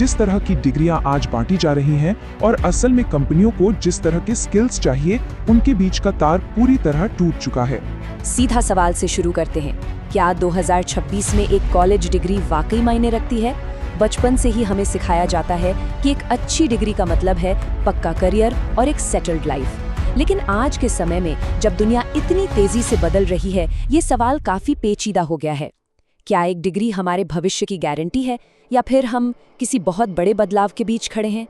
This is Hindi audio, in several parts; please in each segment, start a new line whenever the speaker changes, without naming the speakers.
जिस तरह की डिग्रियां आज बांटी जा रही हैं और असल में कंपनियों को जिस तरह के स्किल्स चाहिए, उनके बीच का तार पूरी तरह टूट चुका है।
सीधा सवाल से शुरू करते हैं, क्या 2026 में एक कॉलेज डिग्री वाकई मायने रखती है? बचपन से ही हमें सिखाया जाता है कि एक अच्छी डिग्री का मतलब है पक्का करियर और एक सेटल्ड लाइफ। लेकिन आज के समय में जब दुनिया इतनी तेजी से बदल रही है, ये सवाल काफी पेचीदा हो गया है। क्या एक डिग्री हमारे भविष्य की गारंटी है या फिर हम किसी बहुत बड़े बदलाव के बीच खड़े हैं?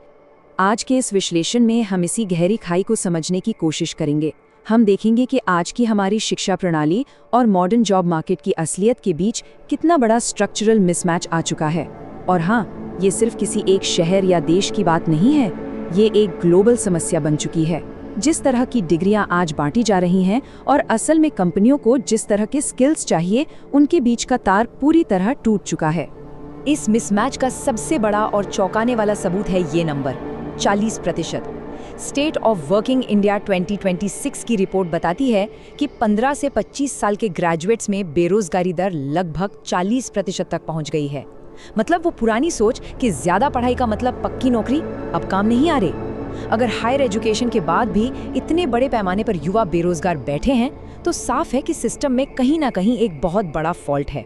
आज के इस विश्लेषण में हम इसी गहरी खाई को समझने की कोशिश करेंगे। हम देखेंगे कि आज की हमारी शिक्षा प्रणाली और मॉडर्न जॉब मार्केट की असलियत के बीच कितना बड़ा स्ट्रक्चरल मिसमैच आ चुका है। और हाँ, ये सिर्फ किसी एक शहर या देश की बात नहीं है, ये एक ग्लोबल समस्या बन चुकी है। जिस तरह की डिग्रियां आज बांटी जा रही हैं और असल में कंपनियों को जिस तरह के स्किल्स चाहिए, उनके बीच का तार पूरी तरह टूट चुका है। इस मिसमैच का सबसे बड़ा और चौंकाने वाला सबूत है ये number 40%। State of working India 2026 की रिपोर्ट बताती है कि 15 से 25 साल के ग्रेजुएट्स में बेरोजगारी दर लगभग 40% तक पहुंच गई है। मतलब वो पुरानी सोच कि ज्यादा पढ़ाई का मतलब पक्की नौकरी अब काम नहीं आ रही। अगर हायर एजुकेशन के बाद भी इतने बड़े पैमाने पर युवा बेरोजगार बैठे हैं, तो साफ है कि सिस्टम में कहीं ना कहीं एक बहुत बड़ा फॉल्ट है।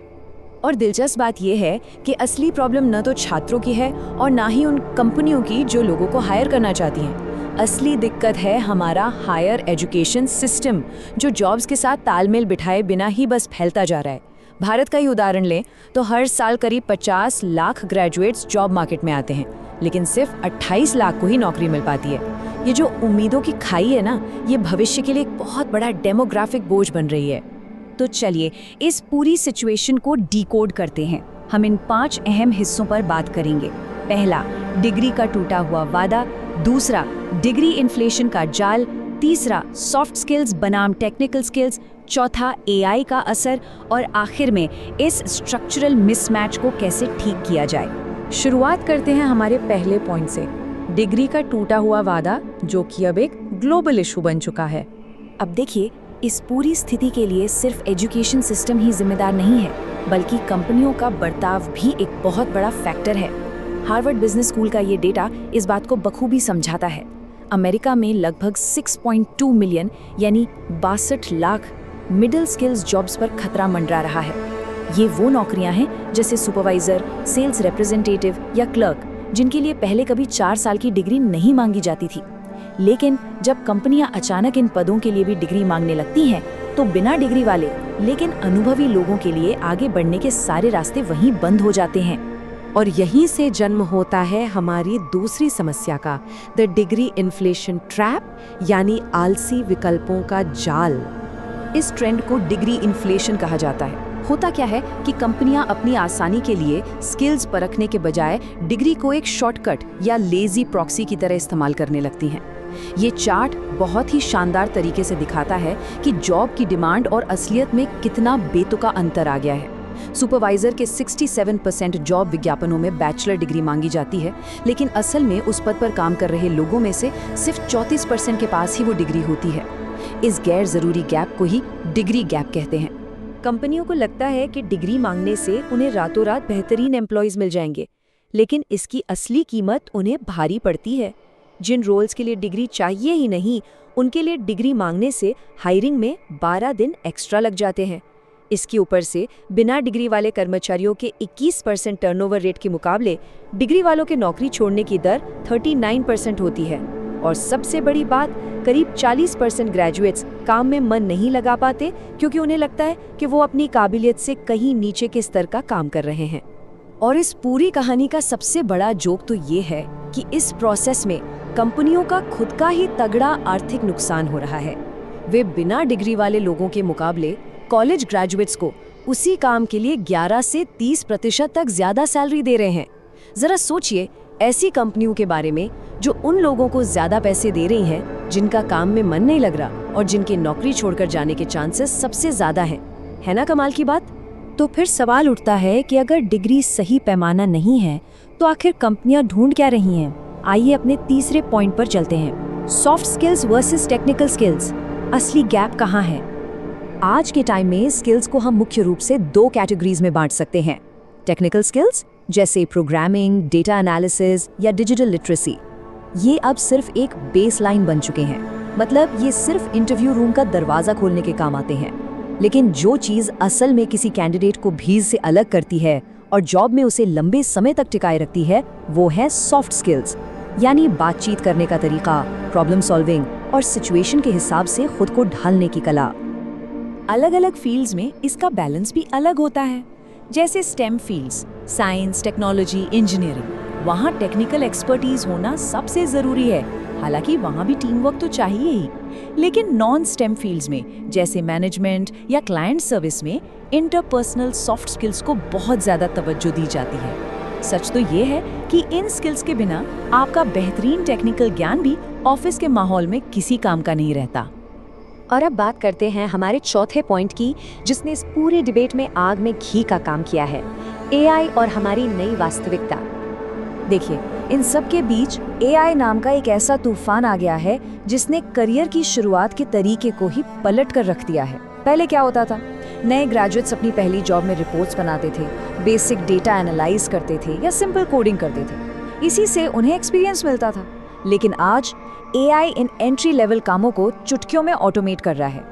और दिलचस्प बात यह है कि असली प्रॉब्लम न तो छात्रों की है और ना ही उन कंपनियों की जो लोगों को हायर करना चाहती हैं। असली दिक्कत है हमारा हायर एजुकेशन सिस्टम, जो जॉब्स के साथ तालमेल बिठाए बिना ही बस फैलता जा रहा है। भारत का ही उदाहरण लें तो हर साल करीब 50 लाख ग्रेजुएट्स जॉब मार्केट में आते हैं, लेकिन सिर्फ 28 लाख को ही नौकरी मिल पाती है। ये जो उम्मीदों की खाई है ना, ये भविष्य के लिए एक बहुत बड़ा डेमोग्राफिक बोझ बन रही है। तो चलिए इस पूरी सिचुएशन को डिकोड करते हैं। हम इन 5 अहम हिस्सों पर बात करेंगे। पहला, डिग्री का टूटा हुआ वादा। दूसरा, डिग्री इन्फ्लेशन का जाल। तीसरा, सॉफ्ट स्किल्स बनाम टेक्निकल स्किल्स। चौथा, एआई का असर। और आखिर में इस स्ट्रक्चरल मिसमैच को कैसे ठीक किया जाए। शुरुआत करते हैं हमारे पहले पॉइंट से, डिग्री का टूटा हुआ वादा, जो कि अब एक ग्लोबल इशू बन चुका है। अब देखिए, इस पूरी स्थिति के लिए सिर्फ एजुकेशन सिस्टम ही जिम्मेदार नहीं है, बल्कि कंपनियों का बर्ताव भी एक बहुत बड़ा फैक्टर है। हार्वर्ड बिजनेस स्कूल का ये डेटा इस बात को बखूबी समझाता है। अमेरिका में लगभग 6.2 मिलियन यानी 62 लाख मिडिल स्किल्स जॉब्स पर खतरा मंडरा रहा है। ये वो नौकरियां हैं जैसे सुपरवाइजर, सेल्स रिप्रेजेंटेटिव या क्लर्क, जिनके लिए पहले कभी 4 साल की डिग्री नहीं मांगी जाती थी। लेकिन जब कंपनियां अचानक इन पदों के लिए भी डिग्री मांगने लगती हैं, तो बिना डिग्री वाले लेकिन अनुभवी लोगों के लिए आगे बढ़ने के सारे रास्ते वहीं बंद हो जाते हैं। और यहीं से जन्म होता है हमारी दूसरी समस्या का, द डिग्री इन्फ्लेशन ट्रैप, यानी आलसी विकल्पों का जाल। इस ट्रेंड को डिग्री इन्फ्लेशन कहा जाता है। होता क्या है कि कंपनियां अपनी आसानी के लिए स्किल्स परखने के बजाय डिग्री को एक शॉर्टकट या लेजी प्रॉक्सी की तरह इस्तेमाल करने लगती हैं। ये चार्ट बहुत ही शानदार तरीके से दिखाता है कि जॉब की डिमांड और असलियत में कितना बेतुका अंतर आ गया है। सुपरवाइजर के 67% जॉब विज्ञापनों में बैचलर डिग्री मांगी जाती है, लेकिन असल में उस पद पर काम कर रहे लोगों में से सिर्फ 34% के पास ही वो डिग्री होती है। इस गैर जरूरी गैप को ही डिग्री गैप कहते हैं। कंपनियों को लगता है कि डिग्री मांगने से उन्हें रातों रात बेहतरीन एम्प्लॉयज मिल जाएंगे, लेकिन इसकी असली कीमत उन्हें भारी पड़ती है। जिन रोल्स के लिए डिग्री चाहिए ही नहीं, उनके लिए डिग्री मांगने से हायरिंग में 12 दिन एक्स्ट्रा लग जाते हैं। इसके ऊपर से बिना डिग्री वाले कर्मचारियों के 21% टर्नओवर रेट के मुकाबले डिग्री वालों के नौकरी छोड़ने की दर 39% होती है। और सबसे बड़ी बात, करीब 40% ग्रेजुएट्स काम में मन नहीं लगा पाते, क्योंकि उन्हें लगता है कि वो अपनी काबिलियत से कहीं नीचे के स्तर का काम कर रहे हैं। और इस पूरी कहानी का सबसे बड़ा जोक तो ये है कि इस प्रोसेस में कंपनियों का खुद का ही तगड़ा आर्थिक नुकसान हो रहा है। वे बिना डिग्री वाले लोगों के मुकाबले कॉलेज ग्रेजुएट्स को उसी काम के लिए 11 से 30% तक ज्यादा सैलरी दे रहे हैं। जरा सोचिए ऐसी कंपनियों के बारे में जो उन लोगों को ज्यादा पैसे दे रही हैं जिनका काम में मन नहीं लग रहा और जिनके नौकरी छोड़कर जाने के चांसेस सबसे ज्यादा हैं। है ना कमाल की बात? तो फिर सवाल उठता है कि अगर डिग्री सही पैमाना नहीं है, तो आखिर कंपनियां ढूंढ क्या रही हैं? आइए अपने तीसरे पॉइंट पर चलते हैं, soft skills versus technical skills. असली गैप कहाँ है? आज के टाइम में स्किल्स को हम मुख्य रूप से 2 कैटेगरीज में बांट सकते हैं, टेक्निकल स्किल्स जैसे प्रोग्रामिंग, डेटा एनालिसिस या डिजिटल लिटरेसी। ये अब सिर्फ एक बेसलाइन बन चुके हैं, मतलब ये सिर्फ इंटरव्यू रूम का दरवाज़ा खोलने के काम आते हैं। लेकिन जो चीज़ असल में किसी कैंडिडेट को भीड़ से अलग करती है और जॉब में उसे लंबे समय तक टिकाए रखती है, वो है सॉफ्ट स्किल्स, यानी बातचीत करने का तरीका, प्रॉब्लम सॉल्विंग और सिचुएशन के हिसाब से खुद को ढालने की कला।
अलग अलग फील्ड्स में इसका बैलेंस भी अलग होता है। जैसे stem fields, science, technology, engineering, वहाँ टेक्निकल एक्सपर्टीज होना सबसे ज़रूरी है, हालांकि वहाँ भी टीम वर्क तो चाहिए ही। लेकिन नॉन स्टेम फील्ड्स में जैसे मैनेजमेंट या क्लाइंट सर्विस में इंटरपर्सनल सॉफ्ट स्किल्स को बहुत ज़्यादा तवज्जो दी जाती है। सच तो ये है कि इन स्किल्स के बिना आपका बेहतरीन टेक्निकल ज्ञान भी ऑफिस के माहौल में किसी काम का नहीं रहता।
और अब बात करते हैं हमारे चौथे पॉइंट की, जिसने इस पूरे डिबेट में आग में घी का काम किया है, एआई और हमारी नई वास्तविकता। देखिए, इन सब के बीच एआई नाम का एक ऐसा तूफान आ गया है जिसने करियर की शुरुआत के तरीके को ही पलट कर रख दिया है। पहले क्या होता था? नए ग्रेजुएट्स अपनी पहली जॉब में रिपोर्ट्स बनाते थे, बेसिक डेटा एनालाइज करते थे या सिंपल कोडिंग करते थे। इसी से उन्हें एक्सपीरियंस मिलता था। लेकिन आज एआई इन एंट्री लेवल कामों को चुटकियों में ऑटोमेट कर रहा है।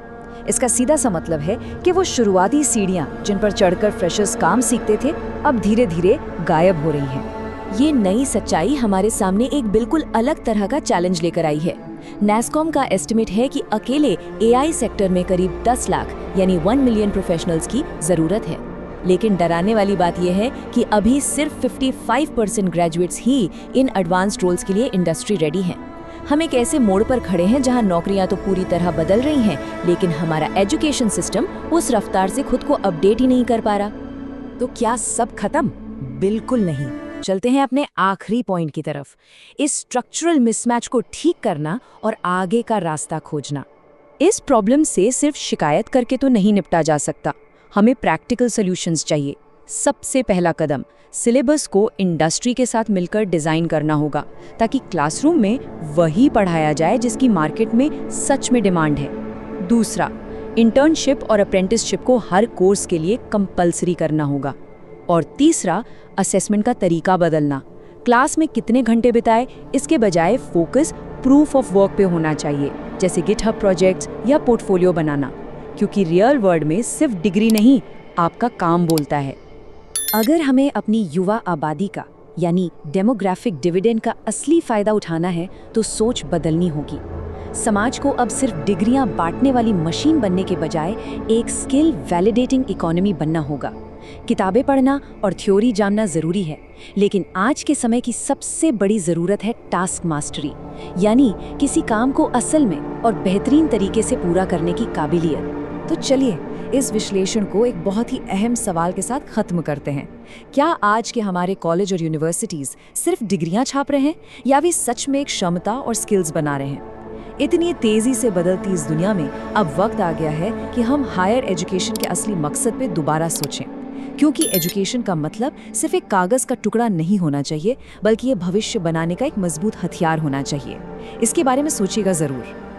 इसका सीधा सा मतलब है कि वो शुरुआती सीढ़ियां जिन पर चढ़कर फ्रेशर्स काम सीखते थे, अब धीरे धीरे गायब हो रही हैं। ये नई सच्चाई हमारे सामने एक बिल्कुल अलग तरह का चैलेंज लेकर आई है। नैस्कॉम का एस्टिमेट है कि अकेले एआई सेक्टर में करीब 10 लाख यानी 1 मिलियन प्रोफेशनल्स की जरूरत है। लेकिन डराने वाली बात यह है कि अभी सिर्फ 55% ग्रेजुएट्स ही इन एडवांस्ड रोल्स के लिए इंडस्ट्री रेडी हैं। हम एक ऐसे मोड़ पर खड़े हैं जहां नौकरियां तो पूरी तरह बदल रही हैं, लेकिन हमारा एजुकेशन सिस्टम उस रफ्तार से खुद को अपडेट ही नहीं कर पा रहा। तो क्या सब खत्म? बिल्कुल नहीं। चलते हैं अपने आखिरी पॉइंट की तरफ, इस स्ट्रक्चरल मिसमैच को ठीक करना और आगे का रास्ता खोजना। इस प्रॉब्लम से सिर्फ शिकायत करके तो नहीं निपटा जा सकता, हमें प्रैक्टिकल सॉल्यूशंस चाहिए। सबसे पहला कदम, सिलेबस को इंडस्ट्री के साथ मिलकर डिज़ाइन करना होगा, ताकि क्लासरूम में वही पढ़ाया जाए जिसकी मार्केट में सच में डिमांड है। दूसरा, इंटर्नशिप और अप्रेंटिसशिप को हर कोर्स के लिए कंपलसरी करना होगा। और तीसरा, असेसमेंट का तरीका बदलना। क्लास में कितने घंटे बिताए इसके बजाय फोकस प्रूफ ऑफ वर्क पे होना चाहिए, जैसे गिटहब प्रोजेक्ट्स या पोर्टफोलियो बनाना, क्योंकि रियल वर्ल्ड में सिर्फ डिग्री नहीं, आपका काम बोलता है। अगर हमें अपनी युवा आबादी का यानी डेमोग्राफिक डिविडेंड का असली फायदा उठाना है तो सोच बदलनी होगी। समाज को अब सिर्फ डिग्रियां बांटने वाली मशीन बनने के बजाय एक स्किल वैलिडेटिंग इकोनॉमी बनना होगा। किताबें पढ़ना और थ्योरी जानना ज़रूरी है, लेकिन आज के समय की सबसे बड़ी ज़रूरत है टास्क मास्टरी, यानी किसी काम को असल में और बेहतरीन तरीके से पूरा करने की काबिलियत। तो चलिए इस विश्लेषण को एक बहुत ही अहम सवाल के साथ खत्म करते हैं। क्या आज के हमारे कॉलेज और यूनिवर्सिटीज़ सिर्फ डिग्रियां छाप रहे हैं या वे सच में एक क्षमता और स्किल्स बना रहे हैं? इतनी तेज़ी से बदलती इस दुनिया में अब वक्त आ गया है कि हम हायर एजुकेशन के असली मकसद पे दोबारा सोचें, क्योंकि एजुकेशन का मतलब सिर्फ एक कागज़ का टुकड़ा नहीं होना चाहिए, बल्कि ये भविष्य बनाने का एक मजबूत हथियार होना चाहिए। इसके बारे में सोचिएगा ज़रूर।